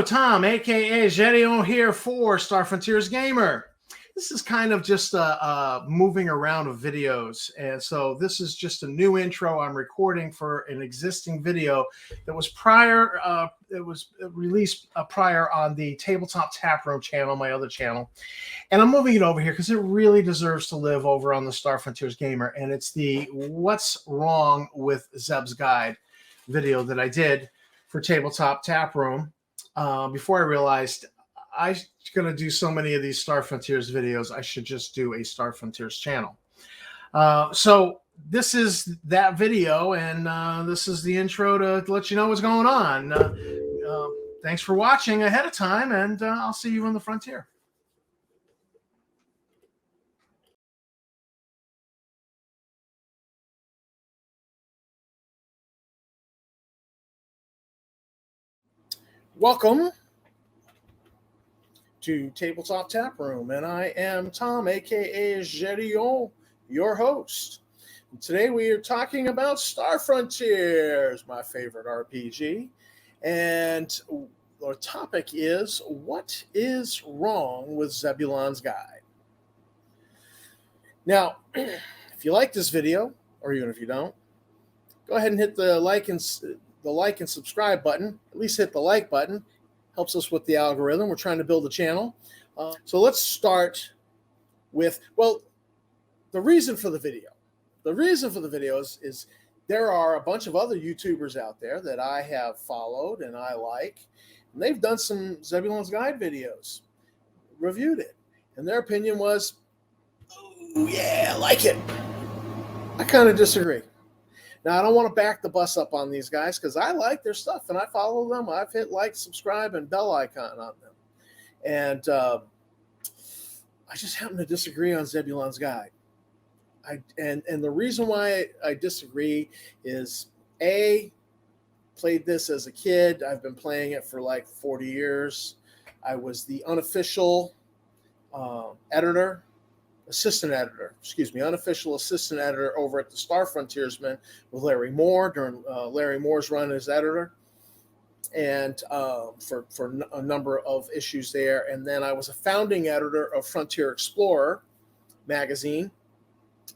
Tom, aka Zebulon here for Star Frontiers Gamer. This is kind of just a moving around of videos, and so this is just a new intro I'm recording for an existing video that was prior. It was released prior on the Tabletop Taproom channel, my other channel, and I'm moving it over here because it really deserves to live over on the Star Frontiers Gamer, and it's the "What's Wrong with Zeb's Guide" video that I did for Tabletop Taproom. Before I realized I'm going to do so many of these Star Frontiers videos, I should just do a Star Frontiers channel. So this is that video, and this is the intro to let you know what's going on. Thanks for watching ahead of time, and I'll see you on the frontier. Welcome to Tabletop Taproom, and I am Tom, aka Zebulon, your host. And today we are talking about Star Frontiers, my favorite RPG, and our topic is what is wrong with Zebulon's Guide. Now, if you like this video, or even if you don't, go ahead and hit the like and subscribe button. At least hit the like button. Helps us with the algorithm. We're trying to build a channel. So let's start with, well, the reason for the video. The reason for the video is there are a bunch of other YouTubers out there that I have followed and I like, and they've done some Zebulon's Guide videos, reviewed it, and their opinion was, oh yeah, I like it. I kind of disagree. Now, I don't want to back the bus up on these guys because I like their stuff and I follow them. I've hit like, subscribe, and bell icon on them. And I just happen to disagree on Zebulon's Guide. And the reason why I disagree is, A, played this as a kid. I've been playing it for like 40 years. I was the unofficial unofficial assistant editor over at the Star Frontiersman with Larry Moore during Larry Moore's run as editor, and for a number of issues there. And then I was a founding editor of Frontier Explorer magazine.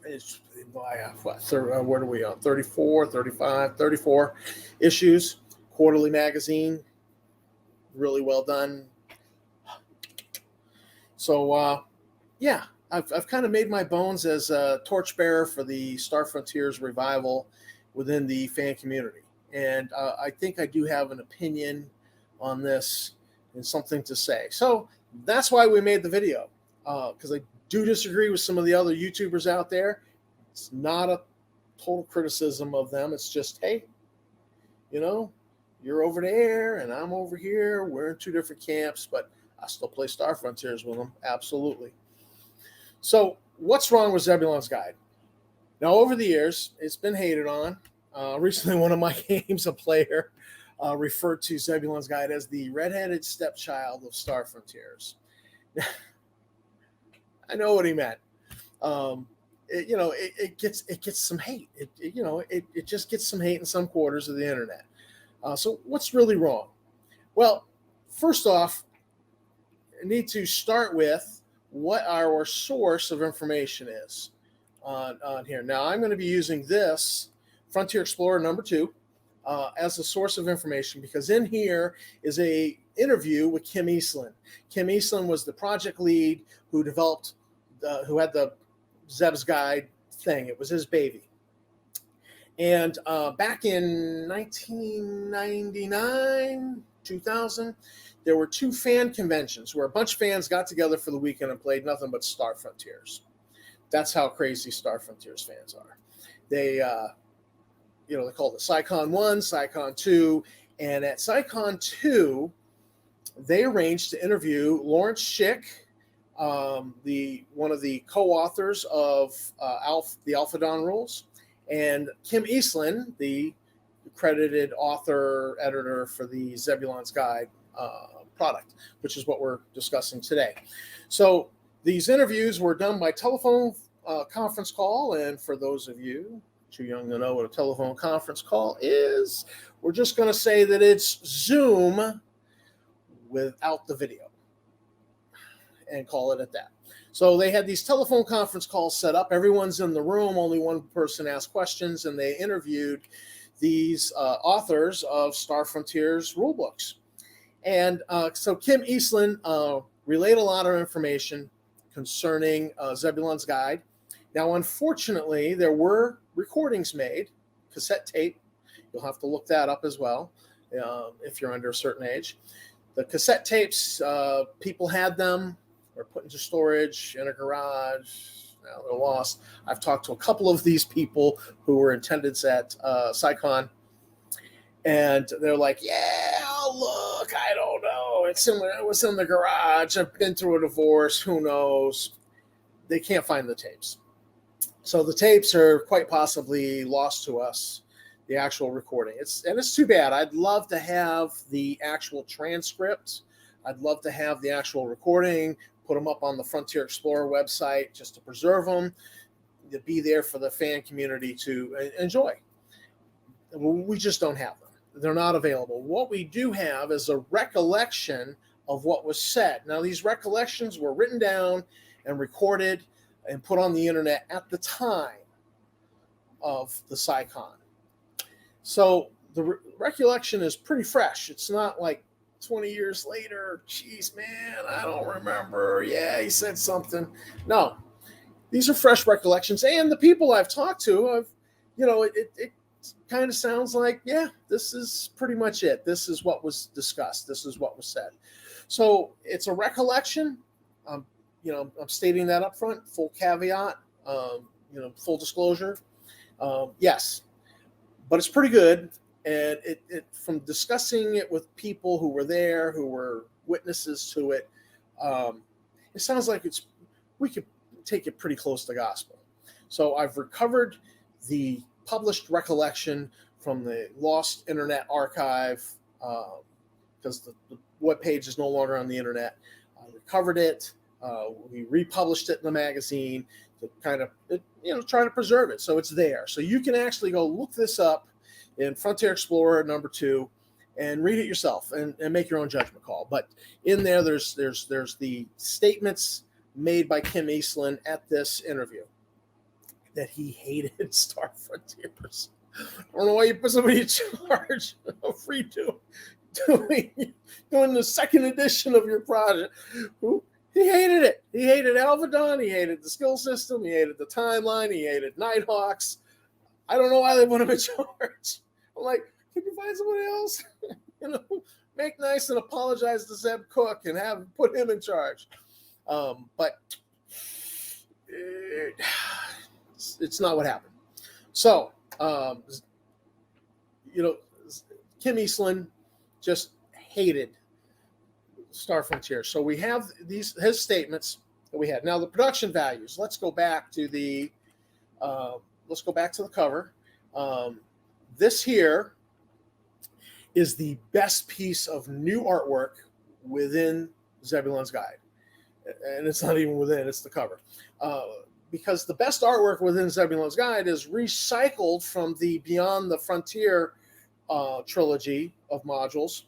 It's what are we on? 34 issues, quarterly magazine, really well done. So yeah. I've kind of made my bones as a torchbearer for the Star Frontiers revival within the fan community. And I think I do have an opinion on this and something to say. So that's why we made the video, because I do disagree with some of the other YouTubers out there. It's not a total criticism of them. It's just, hey, you know, you're over there and I'm over here. We're in two different camps, but I still play Star Frontiers with them. Absolutely. So what's wrong with Zebulon's Guide? Now, over the years, it's been hated on. Recently, one of my games, a player referred to Zebulon's Guide as the redheaded stepchild of Star Frontiers. I know what he meant. It gets some hate. It just gets some hate in some quarters of the internet. So what's really wrong? Well, first off, I need to start with what our source of information is on here. Now, I'm going to be using this Frontier Explorer number 2 as a source of information because in here is a interview with Kim Eastland. Kim Eastland was the project lead who developed, who had the Zeb's Guide thing. It was his baby. And back in 1999, 2000, there were 2 fan conventions where a bunch of fans got together for the weekend and played nothing but Star Frontiers. That's how crazy Star Frontiers fans are. They, they called it SciCon 1, SciCon 2, and at SciCon 2, they arranged to interview Lawrence Schick, one of the co-authors of the Alpha Dawn Rules, and Kim Eastland, the credited author, editor for the Zebulon's Guide product, which is what we're discussing today. So these interviews were done by telephone conference call, and for those of you too young to know what a telephone conference call is, we're just going to say that it's Zoom without the video and call it at that. So they had these telephone conference calls set up. Everyone's in the room. Only one person asked questions, and they interviewed these authors of Star Frontiers rulebooks. And so Kim Eastland relayed a lot of information concerning Zebulon's Guide. Now, unfortunately, there were recordings made, cassette tape. You'll have to look that up as well if you're under a certain age. The cassette tapes, people had them, were put into storage in a garage. Now they're lost. I've talked to a couple of these people who were attendants at SciCon, and they're like, yeah, look, I don't know. It was in the garage. I've been through a divorce. Who knows? They can't find the tapes. So the tapes are quite possibly lost to us, the actual recording. It's too bad. I'd love to have the actual transcript. I'd love to have the actual recording, put them up on the Frontier Explorer website just to preserve them, to be there for the fan community to enjoy. We just don't have them. They're not available. What we do have is a recollection of what was said. Now, these recollections were written down and recorded and put on the internet at the time of the SciCon. So the recollection is pretty fresh. It's not like 20 years later, geez, man, I don't remember. Yeah, he said something. No, these are fresh recollections. And the people I've talked to, it kind of sounds like, yeah, this is pretty much it. This is what was discussed. This is what was said. So it's a recollection. I'm stating that up front, full caveat, full disclosure. Yes, but it's pretty good. And it from discussing it with people who were there, who were witnesses to it, it sounds like we could take it pretty close to gospel. So I've recovered the published recollection from the lost internet archive because the webpage is no longer on the internet. I recovered it. We republished it in the magazine to kind of, try to preserve it. So it's there. So you can actually go look this up in Frontier Explorer #2 and read it yourself and make your own judgment call. But in there, there's the statements made by Kim Eastland at this interview that he hated Star Frontiers. I don't know why you put somebody in charge of doing the second edition of your project. He hated it. He hated Alvedon. He hated the skill system. He hated the timeline. He hated Nighthawks. I don't know why they put him in charge. I'm like, can you find somebody else? Make nice and apologize to Zeb Cook and put him in charge. But it's not what happened. So, Kim Eastland just hated Star Frontier. So we have his statements that we had. Now the production values. Let's go back to the cover. This here is the best piece of new artwork within Zebulon's Guide. And it's not even within, it's the cover. Because the best artwork within Zebulon's Guide is recycled from the Beyond the Frontier trilogy of modules.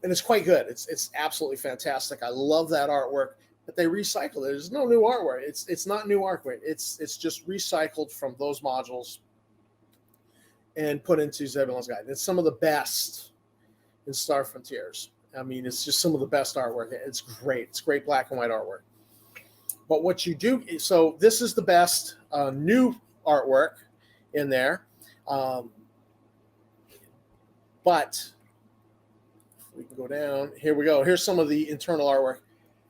And it's quite good. It's absolutely fantastic. I love that artwork, but they recycled it. There's no new artwork. It's not new artwork. It's just recycled from those modules and put into Zebulon's Guide. It's some of the best in Star Frontiers. I mean, it's just some of the best artwork. It's great. It's great black and white artwork. But what you do, so this is the best new artwork in there. But if we can go down, here we go. Here's some of the internal artwork.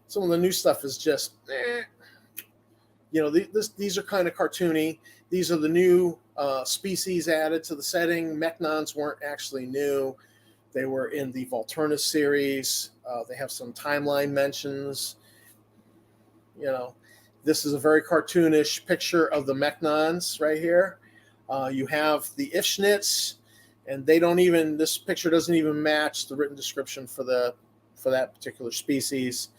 Some of the new stuff is just, these are kind of cartoony. These are the new species added to the setting. Mechnons weren't actually new. They were in the Volturnus series. They have some timeline mentions. This is a very cartoonish picture of the Mechnons right here. You have the Ifschnitz, and this picture doesn't even match the written description for that particular species.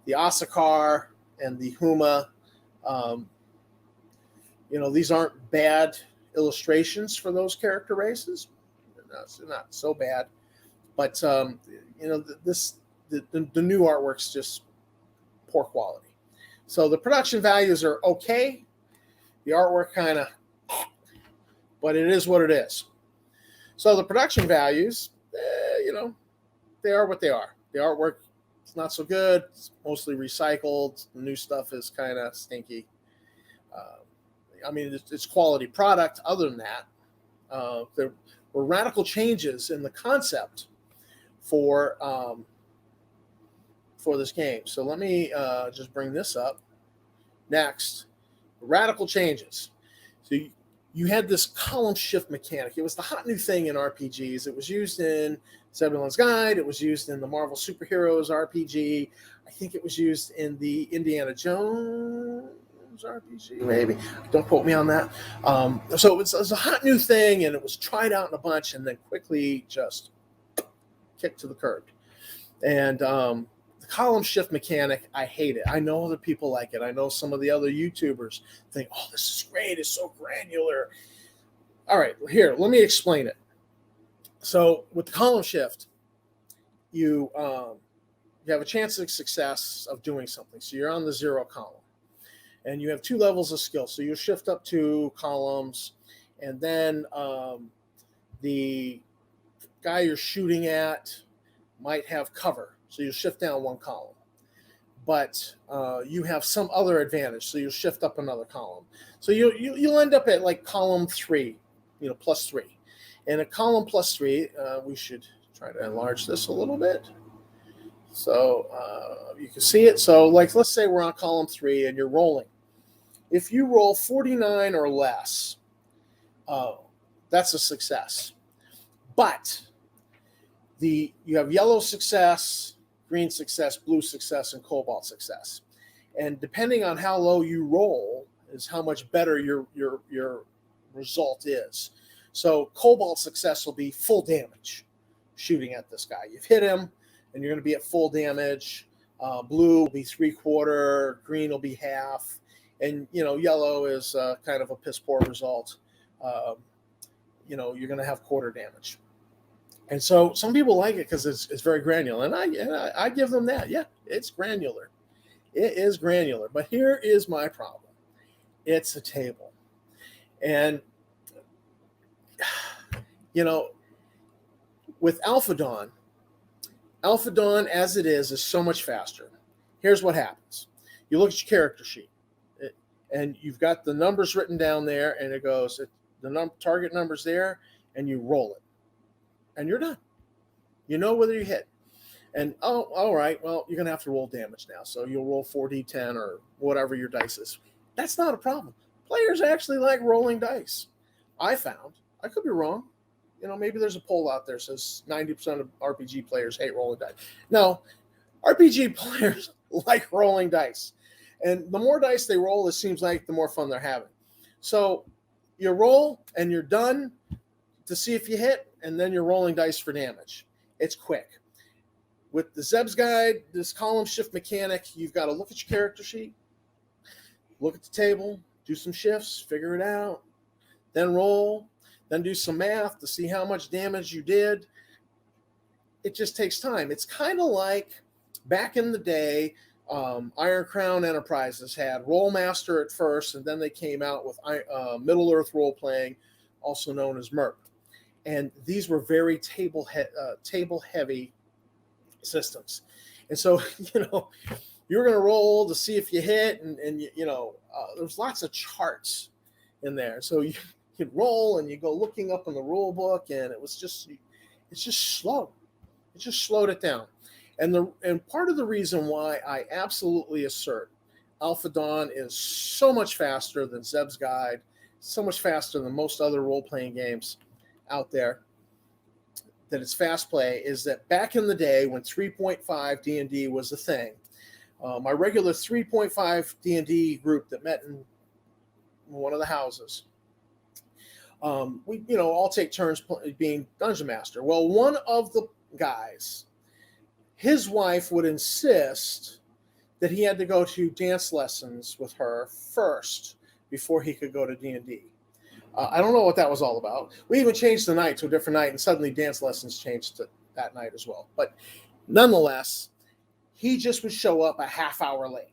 The Asakar and the Huma, these aren't bad illustrations for those character races. They're not so bad. But, the new artwork's just poor quality. So the production values are okay. The artwork kind of, but it is what it is. So the production values, they are what they are. The artwork is not so good. It's mostly recycled. The new stuff is kind of stinky. It's quality product. Other than that, there were radical changes in the concept for this game. So let me just bring this up. Next, radical changes. So you had this column shift mechanic. It was the hot new thing in RPGs. It was used in Zebulon's Guide. It was used in the Marvel Superheroes RPG. I think it was used in the Indiana Jones RPG, maybe. Don't quote me on that. So it was a hot new thing, and it was tried out in a bunch and then quickly just kicked to the curb. And the column shift mechanic, I hate it. I know other people like it. I know some of the other YouTubers think, oh, this is great. It's so granular. All right, here, let me explain it. So with the column shift, you have a chance of success of doing something. So you're on the 0 column. And you have 2 levels of skill. So you shift up 2 columns, and then the guy you're shooting at might have cover. So you shift down 1 column. But you have some other advantage. So you shift up another column. So you'll end up at like column 3, plus 3. And a column plus 3, we should try to enlarge this a little bit. So you can see it. So let's say we're on column 3 and you're rolling. If you roll 49 or less, that's a success. But you have yellow success, green success, blue success, and cobalt success. And depending on how low you roll is how much better your result is. So cobalt success will be full damage shooting at this guy. You've hit him, and you're going to be at full damage. Blue will be 3/4, green will be half, and yellow is kind of a piss poor result. You're going to have quarter damage. And so some people like it because it's very granular, and I give them that. Yeah, it's granular. It is granular. But here is my problem. It's a table. And, with Alpha Dawn as it is so much faster. Here's what happens. You look at your character sheet, and you've got the numbers written down there, and it goes, the target number's there, and you roll it. And you're done. You know whether you hit. And, all right, well, you're going to have to roll damage now. So you'll roll 4d10 or whatever your dice is. That's not a problem. Players actually like rolling dice. I found. I could be wrong. Maybe there's a poll out there that says 90% of RPG players hate rolling dice. No, RPG players like rolling dice. And the more dice they roll, it seems like the more fun they're having. So you roll, and you're done to see if you hit, and then you're rolling dice for damage. It's quick. With the Zeb's Guide, this column shift mechanic, you've got to look at your character sheet, look at the table, do some shifts, figure it out, then roll, then do some math to see how much damage you did. It just takes time. It's kind of like back in the day, Iron Crown Enterprises had Rollmaster at first, and then they came out with Middle-earth role-playing, also known as MERP. And these were very table-heavy systems. And so, you're going to roll to see if you hit, and there's lots of charts in there. So you roll, and you go looking up in the rule book, and it's just slow. It just slowed it down. And part of the reason why I absolutely assert Alpha Dawn is so much faster than Zeb's Guide, so much faster than most other role-playing games out there, that it's fast play, is that back in the day when 3.5 D&D was a thing, my regular 3.5 D&D group that met in one of the houses, we all take turns being dungeon master. Well, one of the guys, his wife would insist that he had to go to dance lessons with her first before he could go to D&D. I don't know what that was all about. We even changed the night to a different night, and suddenly dance lessons changed to that night as well. But nonetheless, he just would show up a half hour late.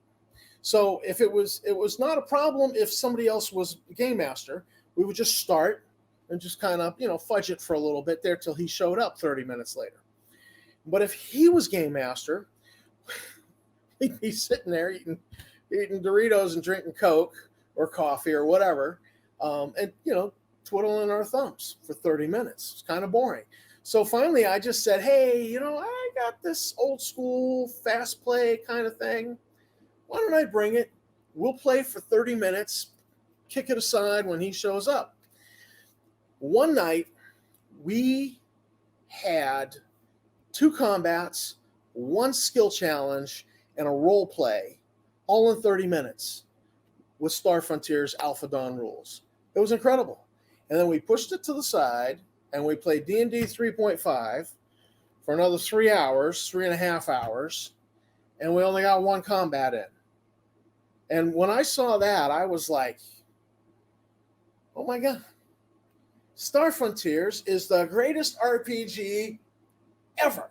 So if it was not a problem if somebody else was game master, we would just start and just kind of, fudge it for a little bit there till he showed up 30 minutes later. But if he was game master, he'd be sitting there eating Doritos and drinking Coke or coffee or whatever, and twiddling our thumbs for 30 minutes. It's kind of boring. So finally, I just said, hey, I got this old school fast play kind of thing. Why don't I bring it? We'll play for 30 minutes, kick it aside when he shows up. One night, we had 2 combats, 1 skill challenge, and a role play, all in 30 minutes with Star Frontier's Alpha Dawn rules. It was incredible. And then we pushed it to the side, and we played D&D 3.5 for another 3.5 hours, and we only got 1 combat in. And when I saw that, I was like, oh my God. Star Frontiers is the greatest RPG ever.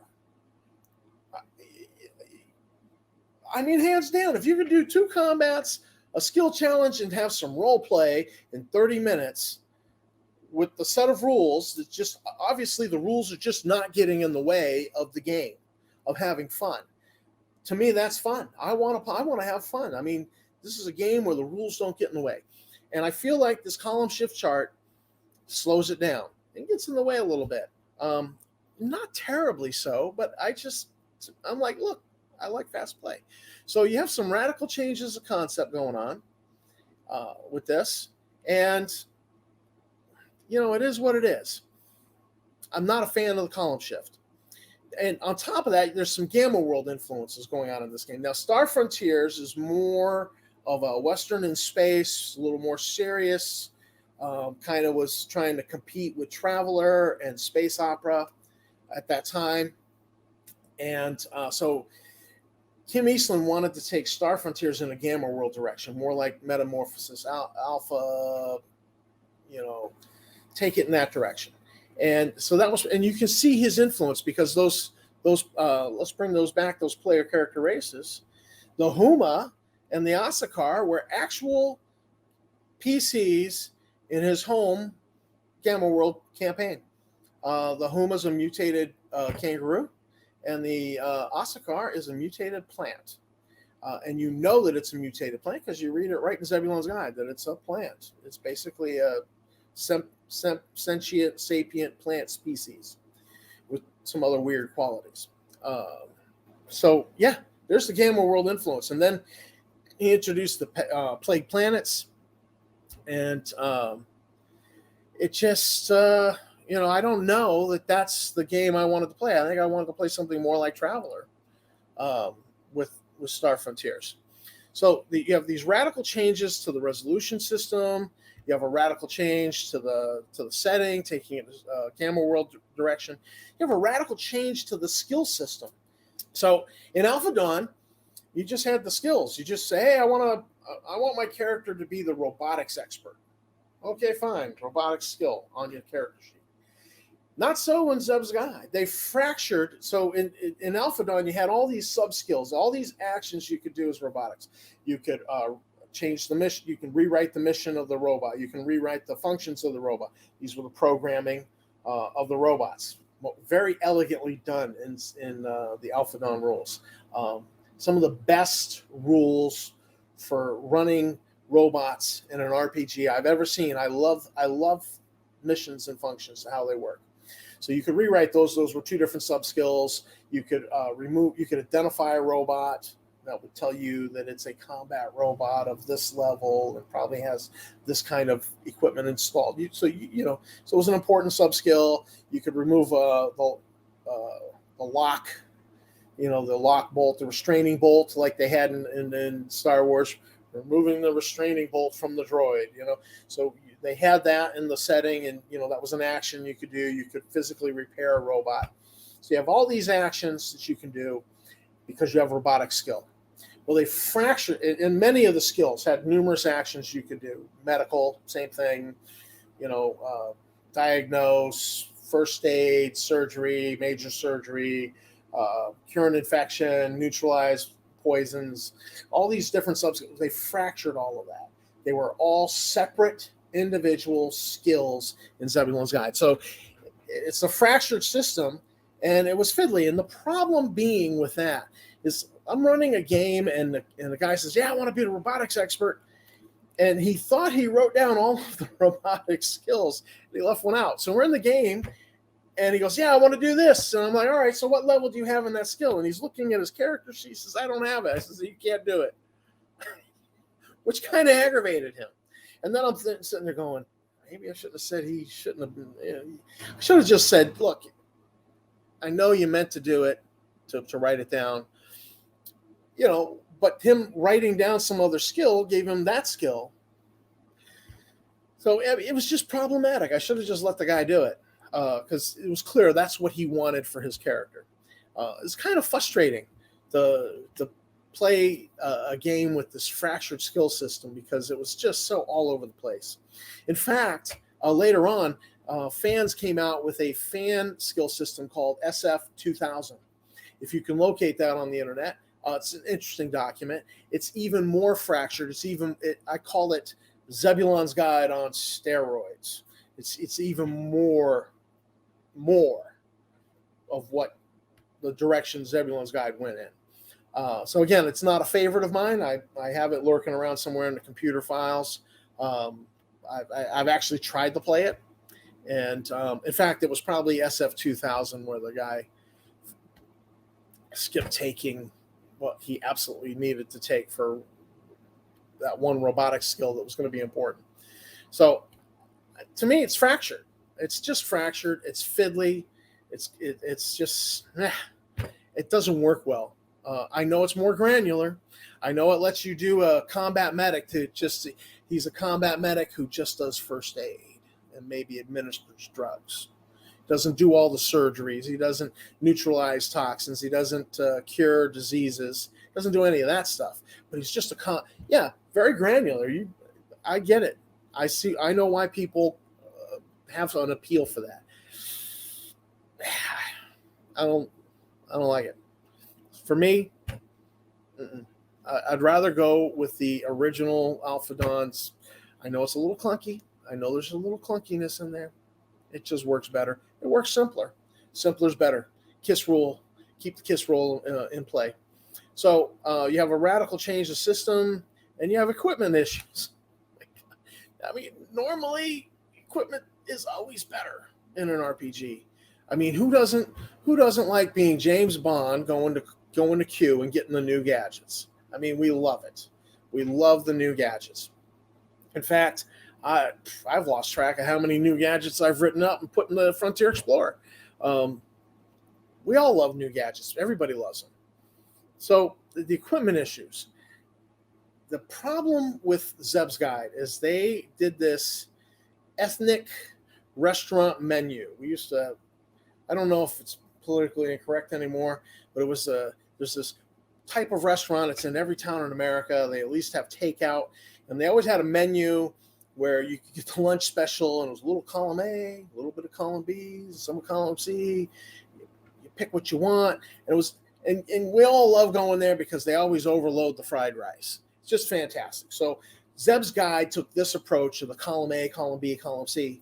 I mean, hands down, if you could do 2 combats, a skill challenge, and have some role play in 30 minutes with the set of rules, that just obviously the rules are just not getting in the way of the game, of having fun. To me, that's fun. I want to have fun. I mean, this is a game where the rules don't get in the way. And I feel like this column shift chart slows it down. It gets in the way a little bit. Not terribly so, but I'm like, look, I like fast play. So you have some radical changes of concept going on with this. And, it is what it is. I'm not a fan of the column shift. And on top of that, there's some Gamma World influences going on in this game. Now, Star Frontiers is more of a Western in space, a little more serious, kind of was trying to compete with Traveler and Space Opera at that time. And so Tim Eastland wanted to take Star Frontiers in a Gamma World direction, more like Metamorphosis Alpha, take it in that direction. And so that was, and you can see his influence because those let's bring those back, those player character races. The Huma and the Asakar were actual PCs in his home Gamma World campaign. The Huma's a mutated kangaroo, and the Asakar is a mutated plant. And you know that it's a mutated plant because you read it right in Zebulon's Guide that it's a plant. It's basically a sentient, sapient plant species with some other weird qualities. So, yeah, there's the Gamma World influence. And then he introduced the Plague Planets. And it just, I don't know that that's the game I wanted to play. I think I wanted to play something more like Traveler with Star Frontiers. So you have these radical changes to the resolution system. You have a radical change to the setting, taking it Gamma World direction. You have a radical change to the skill system. So in Alpha Dawn, you just had the skills. You just say, hey, I want my character to be the robotics expert. Okay, fine, robotics skill on your character sheet. Not so in Zeb's Guide. They fractured. So in Alpha Dawn, you had all these sub skills, all these actions you could do as robotics. You could change the mission. You can rewrite the mission of the robot. You can rewrite the functions of the robot. These were the programming of the robots. Very elegantly done in the Alpha Dawn rules. Some of the best rules for running robots in an RPG I've ever seen. I love missions and functions, how they work. So you could rewrite those. Those were 2 different sub skills. You could you could identify a robot that would tell you that it's a combat robot of this level. It probably has this kind of equipment installed. So it was an important sub skill. You could remove the lock, the lock bolt, the restraining bolt, like they had in Star Wars, removing the restraining bolt from the droid. So they had that in the setting, and that was an action you could do. You could physically repair a robot. So you have all these actions that you can do because you have robotic skill. Well, they fractured, and many of the skills had numerous actions you could do. Medical, same thing, diagnose, first aid, surgery, major surgery, cure an infection, neutralize poisons, all these different substances. They fractured all of that. They were all separate individual skills in Zebulon's Guide. So it's a fractured system, and it was fiddly. And the problem being with that is I'm running a game, and the guy says, yeah, I want to be a robotics expert. And he thought he wrote down all of the robotic skills. He left one out. So we're in the game, and he goes, yeah, I want to do this. And I'm like, all right, so what level do you have in that skill? And he's looking at his character sheet. He says, I don't have it. I says, you can't do it, which kind of aggravated him. And then I'm sitting there going, maybe I should have said he shouldn't have been. I should have just said, look, I know you meant to do it, to write it down, but him writing down some other skill gave him that skill. So it was just problematic. I should have just let the guy do it because it was clear that's what he wanted for his character. It's kind of frustrating to play a game with this fractured skill system because it was just so all over the place. In fact, later on, fans came out with a fan skill system called SF2000. If you can locate that on the internet, it's an interesting document. It's even more fractured. I call it Zebulon's Guide on steroids. It's even more of what the direction Zebulon's Guide went in. So again, it's not a favorite of mine. I have it lurking around somewhere in the computer files. I've actually tried to play it, and in fact, it was probably SF2000 where the guy skipped taking what he absolutely needed to take for that one robotic skill that was going to be important. So to me, it's fractured. It's just fractured. It's fiddly. It's just, it doesn't work well. I know it's more granular. I know it lets you do a combat medic he's a combat medic who just does first aid and maybe administers drugs. Doesn't do all the surgeries. He doesn't neutralize toxins. He doesn't cure diseases. Doesn't do any of that stuff. But he's just very granular. I get it. I know why people have an appeal for that. I don't like it. For me, I'd rather go with the original Alpha Dons. I know it's a little clunky. I know there's a little clunkiness in there. It just works better. It works simpler. Simpler's better. KISS rule. Keep the KISS rule in play. So you have a radical change of system, and you have equipment issues. I mean, normally equipment is always better in an RPG. I mean, who doesn't like being James Bond going to Q and getting the new gadgets? I mean, we love it. We love the new gadgets. In fact, I've lost track of how many new gadgets I've written up and put in the Frontier Explorer. We all love new gadgets. Everybody loves them. So the equipment issues. The problem with Zeb's Guide is they did this ethnic restaurant menu. We used to, I don't know if it's politically incorrect anymore, but it was there's this type of restaurant. It's in every town in America. They at least have takeout, and they always had a menu where you could get the lunch special, and it was a little column A, a little bit of column B, some column C. You pick what you want, and it was, and we all love going there because they always overload the fried rice. It's just fantastic. So Zeb's Guide took this approach of the column A, column B, column C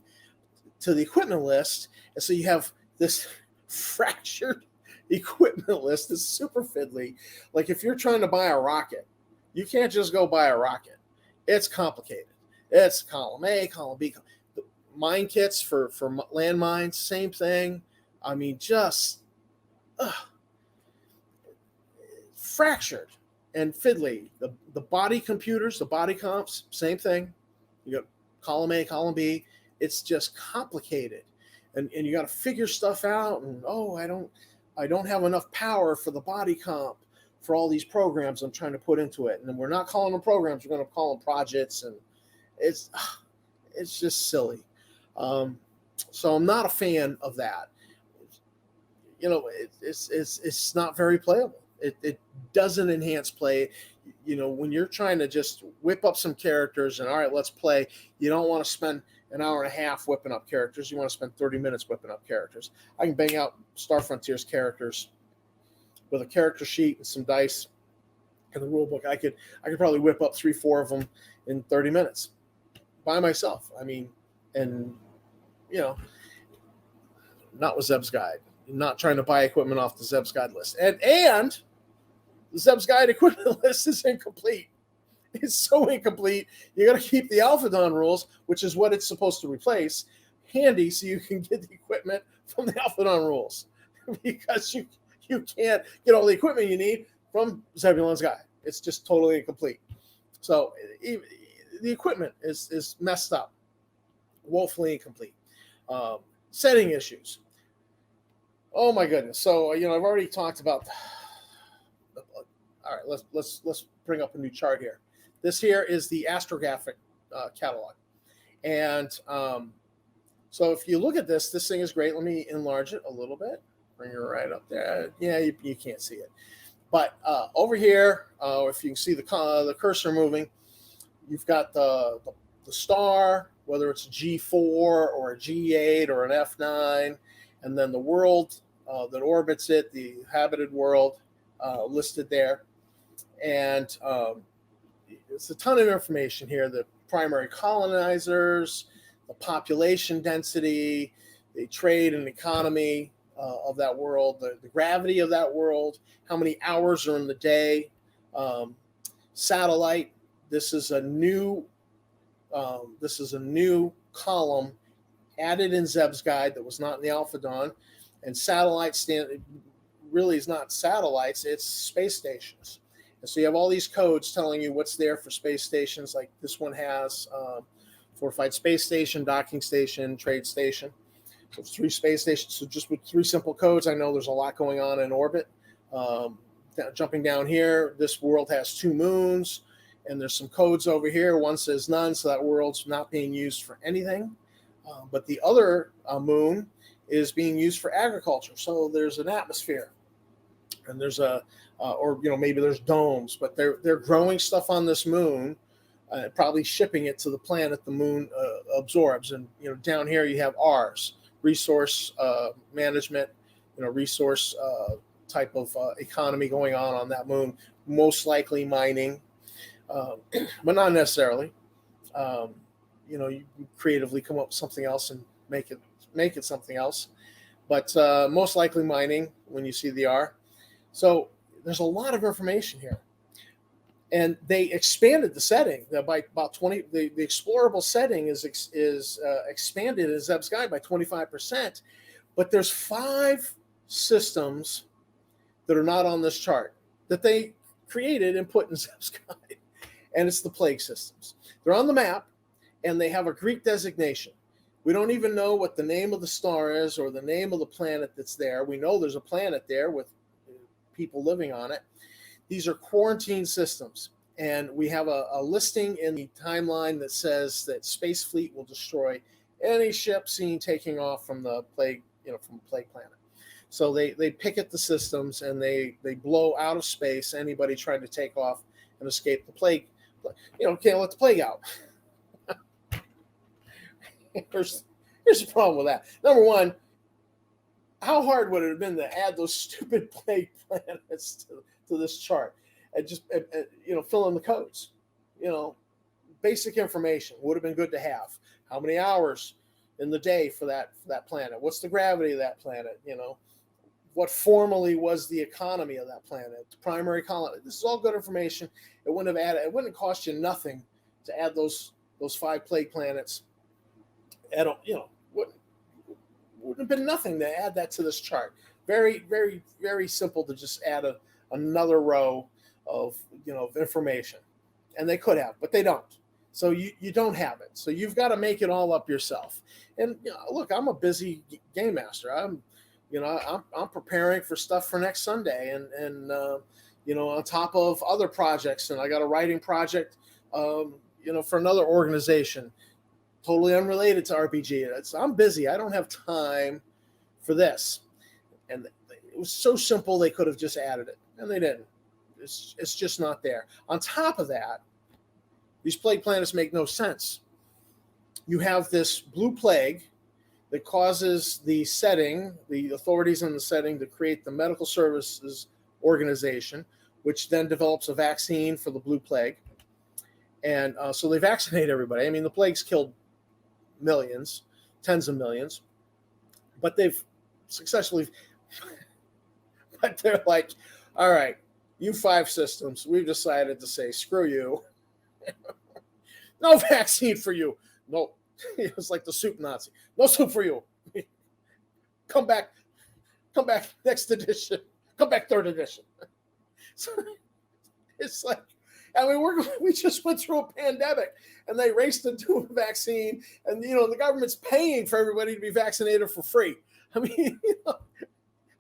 to the equipment list, and so you have this fractured equipment list that's super fiddly. Like if you're trying to buy a rocket, you can't just go buy a rocket. It's complicated. It's column A, column B. Mine kits for landmines, same thing. I mean, just fractured and fiddly. The body computers, the body comps, same thing. You got column A, column B. It's just complicated. And you got to figure stuff out. And, I don't have enough power for the body comp for all these programs I'm trying to put into it. And we're not calling them programs. We're going to call them projects. And it's just silly. So I'm not a fan of that. It's not very playable. It doesn't enhance play. When you're trying to just whip up some characters and all right, let's play, you don't want to spend an hour and a half whipping up characters. You want to spend 30 minutes whipping up characters. I can bang out Star Frontier's characters with a character sheet and some dice and the rule book. I could probably whip up 3-4 of them in 30 minutes by myself. I mean, and not with Zeb's Guide. Not trying to buy equipment off the Zeb's Guide list. And the Zeb's Guide equipment list is incomplete. It's so incomplete. You got to keep the Alphadon rules, which is what it's supposed to replace, handy so you can get the equipment from the Alphadon rules, because you can't get all the equipment you need from Zebulon's Guide. It's just totally incomplete. So the equipment is messed up, woefully incomplete. Setting issues. Oh my goodness. So I've already talked about. All right, let's bring up a new chart here. This here is the Astrographic Catalog, and so if you look at this thing is great. Let me enlarge it a little bit. Bring it right up there. Yeah, you can't see it, but over here, if you can see the cursor moving, you've got the star, whether it's a G4 or a G8 or an F9, and then the world that orbits it, the habited world, listed there. And it's a ton of information here: the primary colonizers, the population density, the trade and economy of that world, the gravity of that world, how many hours are in the day, satellite. This is a new column added in Zeb's Guide that was not in the Alphadon. And satellite really is not satellites; it's space stations. And so you have all these codes telling you what's there for space stations. Like this one has fortified space station, docking station, trade station. So 3 space stations. So just with 3 simple codes, I know there's a lot going on in orbit. Jumping down here, this world has 2 moons, and there's some codes over here. One says none, so that world's not being used for anything. But the other moon is being used for agriculture. So there's an atmosphere, and there's maybe there's domes, but they're growing stuff on this moon, probably shipping it to the planet the moon absorbs. And down here you have R's, resource management, resource type of economy going on that moon, most likely mining, but not necessarily. You creatively come up with something else and make it something else, but most likely mining when you see the R. So there's a lot of information here, and they expanded the setting by about 20. The explorable setting is expanded in Zeb's Guide by 25%, but there's 5 systems that are not on this chart that they created and put in Zeb's Guide, and it's the plague systems. They're on the map, and they have a Greek designation. We don't even know what the name of the star is or the name of the planet that's there. We know there's a planet there with people living on it. These are quarantine systems, and we have a listing in the timeline that says that Space Fleet will destroy any ship seen taking off from the plague, from a plague planet. So they picket the systems, and they blow out of space anybody trying to take off and escape the plague. Can't let the plague out. Here's the problem with that. Number one, how hard would it have been to add those stupid plague planets to this chart and just fill in the codes? Basic information would have been good to have. How many hours in the day for that planet? What's the gravity of that planet? What formally was the economy of that planet? The primary colony. This is all good information. It wouldn't have cost you nothing to add those 5 plague planets. Wouldn't have been nothing to add that to this chart. Very, very, very simple to just add another row of information, and they could have, but they don't. So you don't have it. So you've got to make it all up yourself. And look, I'm a busy game master. I'm preparing for stuff for next Sunday, and on top of other projects, and I got a writing project, for another organization. Totally unrelated to RPG. I'm busy. I don't have time for this. And it was so simple, they could have just added it, and they didn't. It's just not there. On top of that, these plague planets make no sense. You have this blue plague that causes the authorities in the setting to create the medical services organization, which then develops a vaccine for the blue plague. And so they vaccinate everybody. I mean, the plague's killed millions, tens of millions, but they've successfully, but they're like, all right, you 5 systems, we've decided to say, screw you. No vaccine for you. No, it's like the soup Nazi. No soup for you. Come back next edition. Come back 3rd edition. So it's like, I mean, we just went through a pandemic, and they raced to do a vaccine, and the government's paying for everybody to be vaccinated for free. I mean,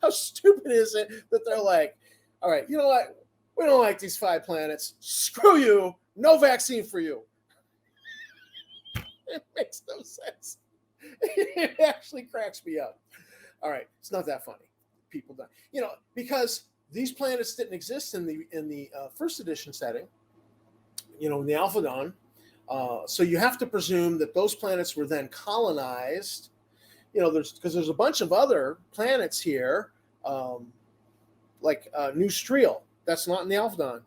how stupid is it that they're like, all right, you know what? We don't like these 5 planets. Screw you. No vaccine for you. It makes no sense. It actually cracks me up. All right, it's not that funny. People die, because these planets didn't exist in the 1st edition setting, in the Alpha Dawn. So you have to presume that those planets were then colonized. There's a bunch of other planets here, like New Streel. That's not in the Alpha Dawn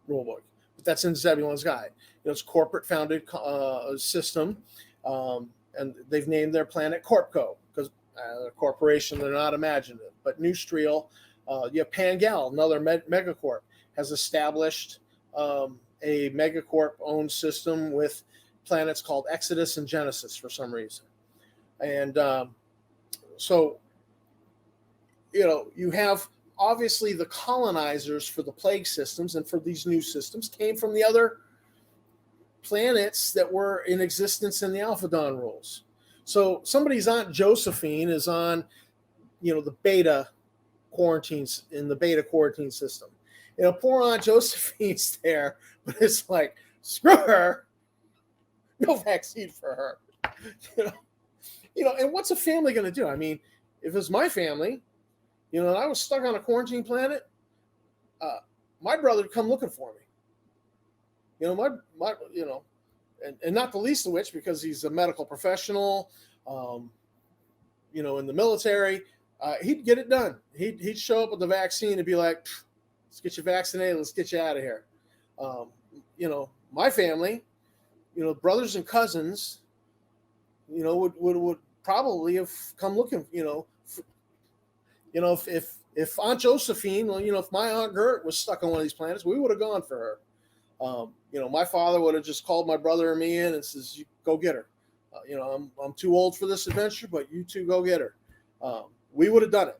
rulebook, but that's in Zebulon's guide. It's a corporate-founded system, and they've named their planet Corpco because a corporation, they're not imaginative. But New Streel, you have Pangal, another megacorp, has established a megacorp-owned system with planets called Exodus and Genesis for some reason. And so, you have obviously the colonizers for the plague systems and for these new systems came from the other planets that were in existence in the Alpha Dawn rules. So somebody's Aunt Josephine is on, the beta quarantines in the beta quarantine system. Poor Aunt Josephine's there, but it's like, screw her, no vaccine for her. And what's a family going to do? I mean, if it's my family, and I was stuck on a quarantine planet, my brother would come looking for me. And not the least of which, because he's a medical professional, in the military, he'd get it done. He'd show up with the vaccine and be like, let's get you vaccinated. Let's get you out of here. My family, brothers and cousins, would probably have come looking, if Aunt Josephine, if my Aunt Gert was stuck on one of these planets, we would have gone for her. My father would have just called my brother and me in and says, go get her. I'm too old for this adventure, but you two go get her. We would have done it,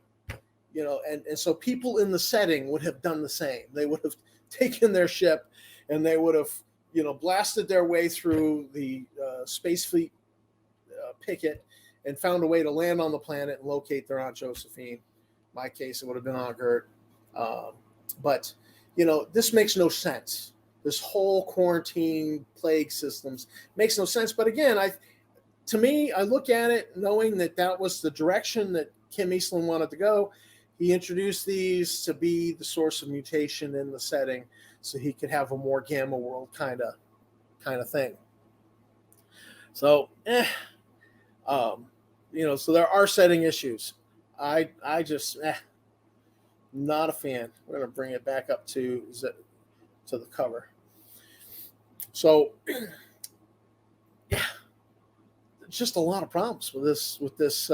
and so people in the setting would have done the same. They would have taken their ship and they would have, blasted their way through the space fleet picket and found a way to land on the planet and locate their Aunt Josephine. In my case, it would have been Aunt Gert. But, this makes no sense. This whole quarantine plague systems makes no sense. But again, I look at it knowing that was the direction that Kim Eastland wanted to go. He introduced these to be the source of mutation in the setting so he could have a more gamma world kind of thing. So, so there are setting issues. I just, not a fan. We're going to bring it back up to the cover. So, yeah, just a lot of problems with this,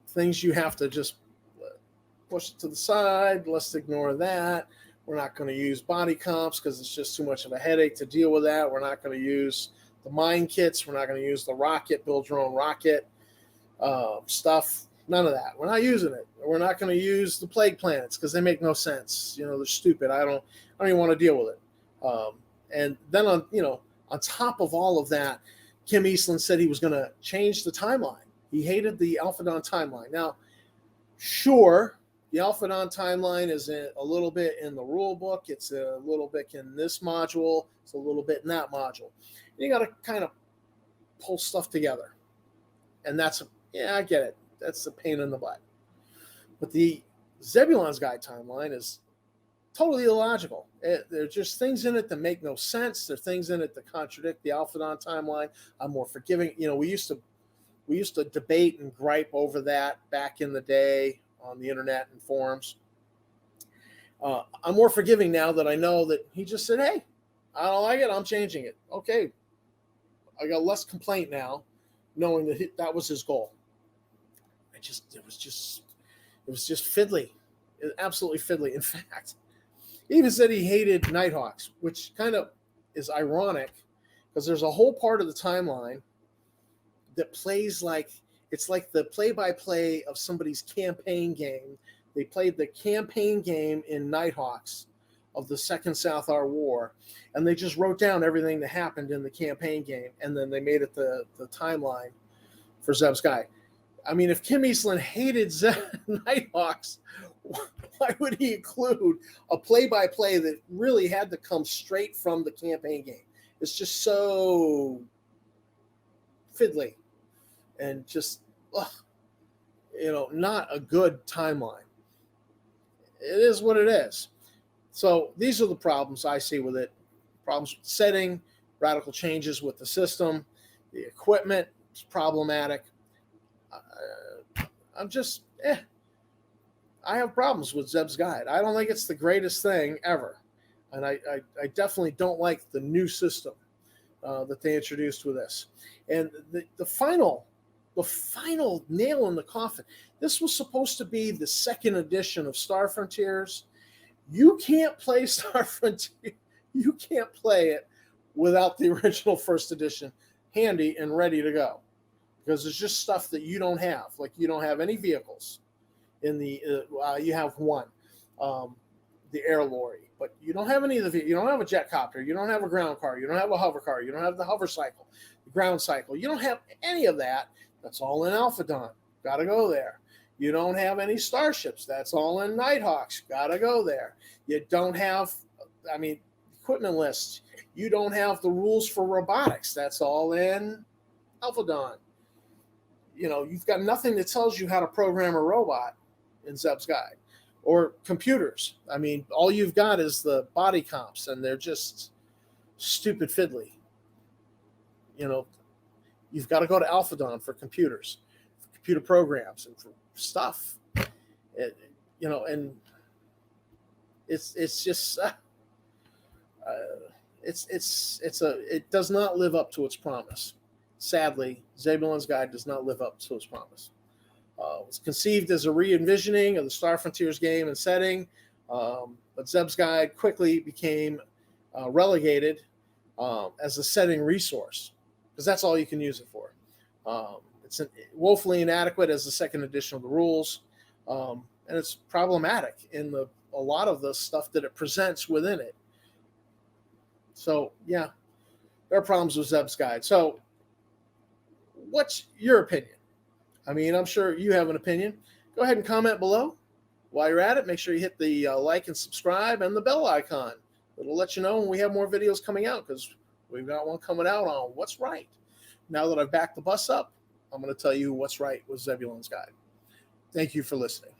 things you have to just push it to the side. Let's ignore that. We're not going to use body comps because it's just too much of a headache to deal with that. We're not going to use the mine kits. We're not going to use the rocket, build your own rocket stuff. None of that. We're not using it. We're not going to use the plague planets because they make no sense. They're stupid. I don't even want to deal with it. And then on top of all of that, Kim Eastland said he was going to change the timeline. He hated the Alpha Dawn timeline. Now, sure, the Alpha Dawn timeline is a little bit in the rule book. It's a little bit in this module. It's a little bit in that module. You got to kind of pull stuff together. And I get it. That's a pain in the butt. But the Zebulon's Guide timeline is totally illogical. There are just things in it that make no sense. There are things in it that contradict the Alpha Dawn timeline. I'm more forgiving. We used to debate and gripe over that back in the day on the internet and forums. I'm more forgiving now that I know that he just said, hey, I don't like it, I'm changing it. Okay, I got less complaint now, knowing that that was his goal. It was just fiddly, absolutely fiddly. In fact, he even said he hated Nighthawks, which kind of is ironic because there's a whole part of the timeline that plays like it's like the play-by-play of somebody's campaign game. They played the campaign game in Nighthawks of the Second South Our War, and they just wrote down everything that happened in the campaign game, and then they made it the timeline for Zeb's Guide. I mean, if Kim Eastland hated Nighthawks, why would he include a play-by-play that really had to come straight from the campaign game? It's just so fiddly and just, not a good timeline. It is what it is. So these are the problems I see with it. Problems with the setting, radical changes with the system, the equipment is problematic. I have problems with Zeb's Guide. I don't think it's the greatest thing ever. And I definitely don't like the new system that they introduced with this. And the final nail in the coffin, this was supposed to be the second edition of Star Frontiers. You can't play Star Frontier. You can't play it without the original first edition handy and ready to go. Because there's just stuff that you don't have. Like you don't have any vehicles in the, you have one, the air lorry, but you don't have any of the, you don't have a jet copter, you don't have a ground car, you don't have a hover car, you don't have the hover cycle, the ground cycle, you don't have any of that. That's all in Alphadon. Got to go there. You don't have any starships. That's all in Nighthawks. Got to go there. You don't have, equipment lists. You don't have the rules for robotics. That's all in Alphadon. You've got nothing that tells you how to program a robot in Zeb's Guide or computers. All you've got is the body comps, and they're just stupid fiddly. You've got to go to Alphadon for computers, for computer programs, and for stuff. And it's just it does not live up to its promise. Sadly, Zebulon's Guide does not live up to its promise. It was conceived as a re-envisioning of the Star Frontiers game and setting, but Zeb's Guide quickly became relegated as a setting resource, because that's all you can use it for. It's woefully inadequate as the second edition of the rules, and it's problematic in a lot of the stuff that it presents within it. So, yeah, there are problems with Zeb's Guide. So, what's your opinion? I'm sure you have an opinion. Go ahead and comment below. While you're at it, make sure you hit the like and subscribe and the bell icon. It'll let you know when we have more videos coming out, because we've got one coming out on what's right. Now that I've backed the bus up, I'm going to tell you what's right with Zebulon's Guide. Thank you for listening.